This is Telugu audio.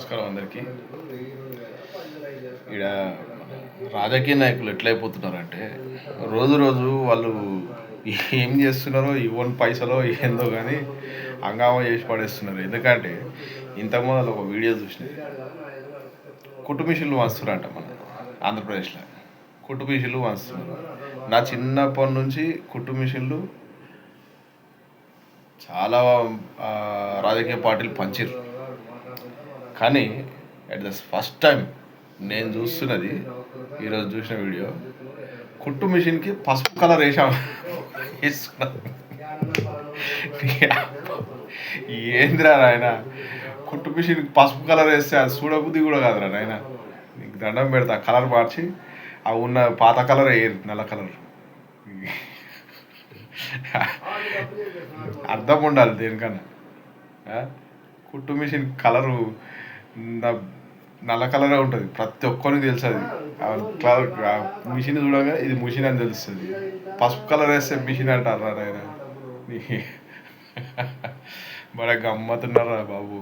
నమస్కారం అందరికీ. ఈడ రాజకీయ నాయకులు ఎట్లయిపోతున్నారంటే రోజు రోజు వాళ్ళు ఏం చేస్తున్నారో ఇవ్వని పైసలో ఏందో కానీ హంగామా చేసి పడేస్తున్నారు. ఎందుకంటే ఇంతకుముందు ఒక వీడియో చూసినది, కుట్టు మిషన్లు వంచుతున్నారంట మన ఆంధ్రప్రదేశ్లో. కుట్టు మిషన్లు వంచుతున్నారు. నా చిన్నప్పటి నుంచి కుట్టు మిషన్లు చాలా రాజకీయ పార్టీలు పంచారు. కానీ అట్ ద ఫస్ట్ టైం నేను చూస్తున్నది, ఈరోజు చూసిన వీడియో, కుట్టు మిషన్కి పసుపు కలర్ వేసుకున్నారు. ఏందిరా నాయన, కుట్టు మిషన్కి పసుపు కలర్ వేస్తే అది చూడబుద్ధి కూడా కాదురా నాయన. నీకు దండం పెడతా, కలర్ మార్చి ఆ ఉన్న పాత కలర్ వేయరు, నల్ల కలర్. అర్థం ఉండాలి దేనికన్నా. కుట్టు మిషన్ కలరు నల్ల కలరే ఉంటుంది, ప్రతి ఒక్కరికి తెలుసు. అది మిషన్ చూడగా ఇది మిషన్ అని తెలుస్తుంది. పసుపు కలర్ వేస్తే మిషన్ అంటారా ఆయన. బడ గమ్మతున్నారా బాబు.